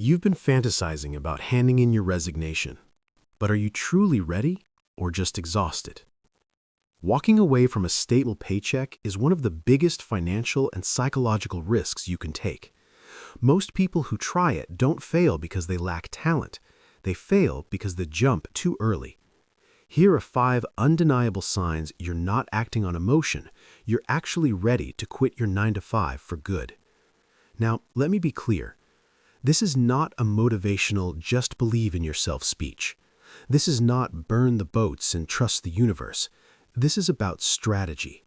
You've been fantasizing about handing in your resignation, but are you truly ready or just exhausted? Walking away from a stable paycheck is one of the biggest financial and psychological risks you can take. Most people who try it don't fail because they lack talent. They fail because they jump too early. Here are 5 undeniable signs you're not acting on emotion. You're actually ready to quit your 9-to-5 for good. Now, let me be clear. This is not a motivational just believe in yourself speech. This is not burn the boats and trust the universe. This is about strategy.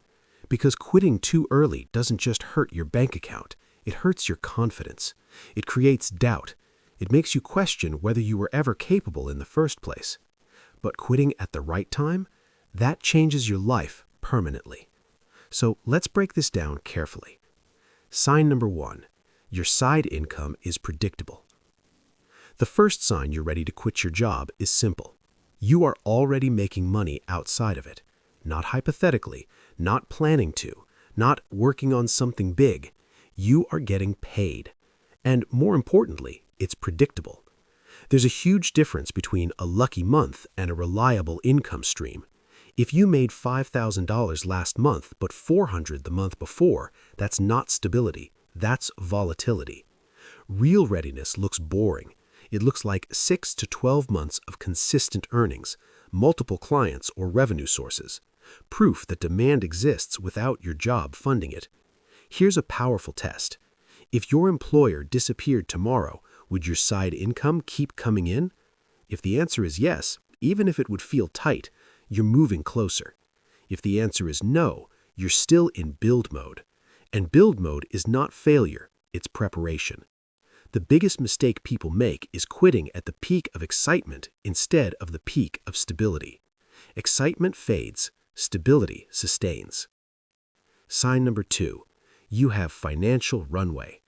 Because quitting too early doesn't just hurt your bank account, it hurts your confidence. It creates doubt. It makes you question whether you were ever capable in the first place. But quitting at the right time, that changes your life permanently. So let's break this down carefully. Sign number 1. Your side income is predictable. The first sign you're ready to quit your job is simple. You are already making money outside of it. Not hypothetically, not planning to, not working on something big. You are getting paid. And more importantly, it's predictable. There's a huge difference between a lucky month and a reliable income stream. If you made $5,000 last month but $400 the month before, that's not stability. That's volatility. Real readiness looks boring. It looks like 6 to 12 months of consistent earnings, multiple clients or revenue sources, proof that demand exists without your job funding it. Here's a powerful test. If your employer disappeared tomorrow, would your side income keep coming in? If the answer is yes, even if it would feel tight, you're moving closer. If the answer is no, you're still in build mode. And build mode is not failure, it's preparation. The biggest mistake people make is quitting at the peak of excitement instead of the peak of stability. Excitement fades, stability sustains. Sign number 2, you have financial runway.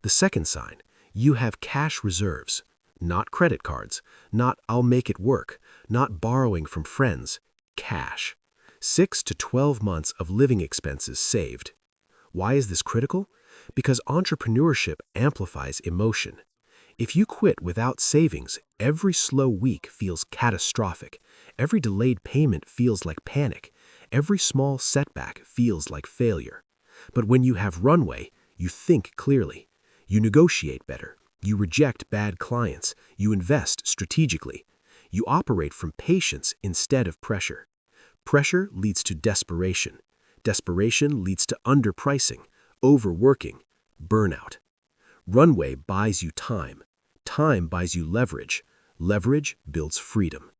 The second sign, you have cash reserves, not credit cards, not I'll make it work, not borrowing from friends, cash. 6 to 12 months of living expenses saved. Why is this critical? Because entrepreneurship amplifies emotion. If you quit without savings, every slow week feels catastrophic. Every delayed payment feels like panic. Every small setback feels like failure. But when you have runway, you think clearly. You negotiate better. You reject bad clients. You invest strategically. You operate from patience instead of pressure. Pressure leads to desperation. Desperation leads to underpricing, overworking, burnout. Runway buys you time. Time buys you leverage. Leverage builds freedom.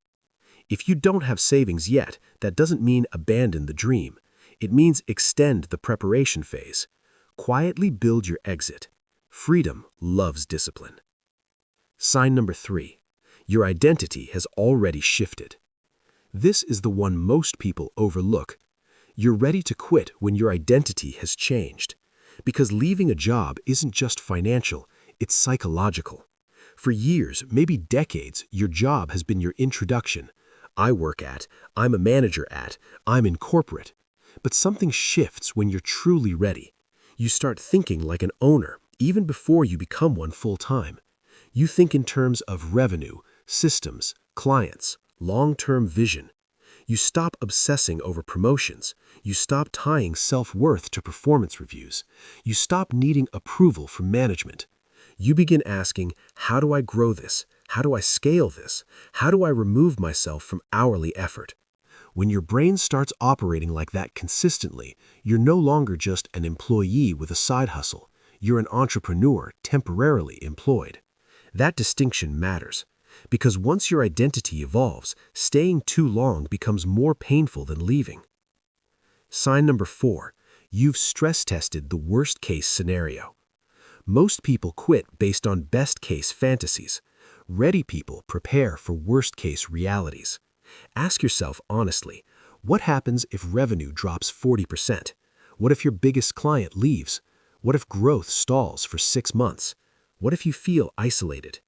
If you don't have savings yet, that doesn't mean abandon the dream. It means extend the preparation phase. Quietly build your exit. Freedom loves discipline. Sign number 3. Your identity has already shifted. This is the one most people overlook. You're ready to quit when your identity has changed. Because leaving a job isn't just financial, it's psychological. For years, maybe decades, your job has been your introduction. I work at, I'm a manager at, I'm in corporate. But something shifts when you're truly ready. You start thinking like an owner, even before you become one full-time. You think in terms of revenue, systems, clients, long-term vision. You stop obsessing over promotions. You stop tying self-worth to performance reviews. You stop needing approval from management. You begin asking, how do I grow this? How do I scale this? How do I remove myself from hourly effort? When your brain starts operating like that consistently, you're no longer just an employee with a side hustle. You're an entrepreneur temporarily employed. That distinction matters. Because once your identity evolves, staying too long becomes more painful than leaving. Sign number 4, you've stress-tested the worst-case scenario. Most people quit based on best-case fantasies. Ready people prepare for worst-case realities. Ask yourself honestly, what happens if revenue drops 40%? What if your biggest client leaves? What if growth stalls for 6 months? What if you feel isolated?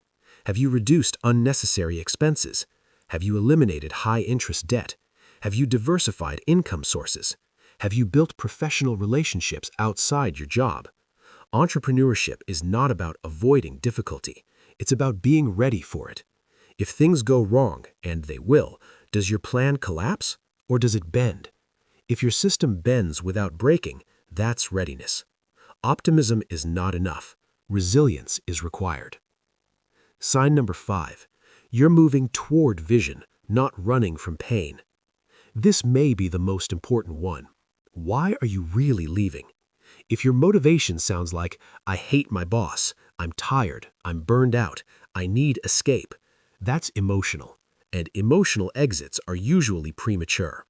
Have you reduced unnecessary expenses? Have you eliminated high-interest debt? Have you diversified income sources? Have you built professional relationships outside your job? Entrepreneurship is not about avoiding difficulty. It's about being ready for it. If things go wrong, and they will, does your plan collapse or does it bend? If your system bends without breaking, that's readiness. Optimism is not enough. Resilience is required. Sign number 5. You're moving toward vision, not running from pain. This may be the most important one. Why are you really leaving? If your motivation sounds like, I hate my boss, I'm tired, I'm burned out, I need escape, that's emotional, and emotional exits are usually premature.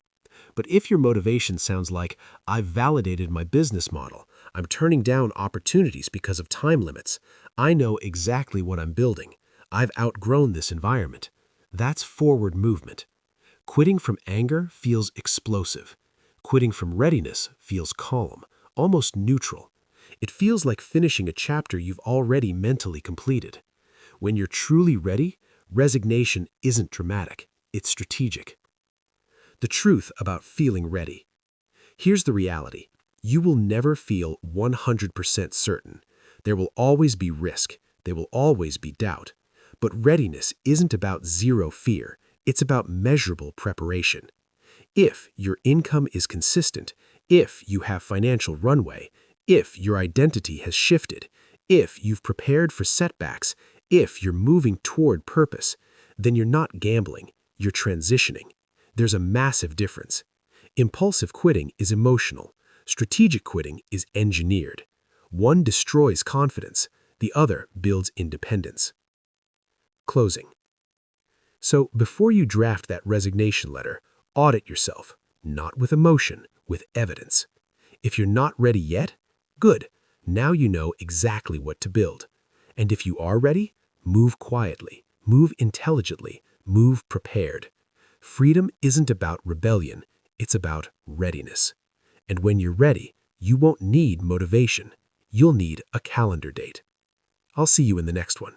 But if your motivation sounds like, I've validated my business model, I'm turning down opportunities because of time limits, I know exactly what I'm building, I've outgrown this environment, that's forward movement. Quitting from anger feels explosive. Quitting from readiness feels calm, almost neutral. It feels like finishing a chapter you've already mentally completed. When you're truly ready, resignation isn't dramatic, it's strategic. The truth about feeling ready. Here's the reality. You will never feel 100% certain. There will always be risk. There will always be doubt. But readiness isn't about zero fear. It's about measurable preparation. If your income is consistent, if you have financial runway, if your identity has shifted, if you've prepared for setbacks, if you're moving toward purpose, then you're not gambling, you're transitioning. There's a massive difference. Impulsive quitting is emotional. Strategic quitting is engineered. One destroys confidence, the other builds independence. Closing. So before you draft that resignation letter, audit yourself, not with emotion, with evidence. If you're not ready yet, good. Now you know exactly what to build. And if you are ready, move quietly, move intelligently, move prepared. Freedom isn't about rebellion, it's about readiness. And when you're ready, you won't need motivation. You'll need a calendar date. I'll see you in the next one.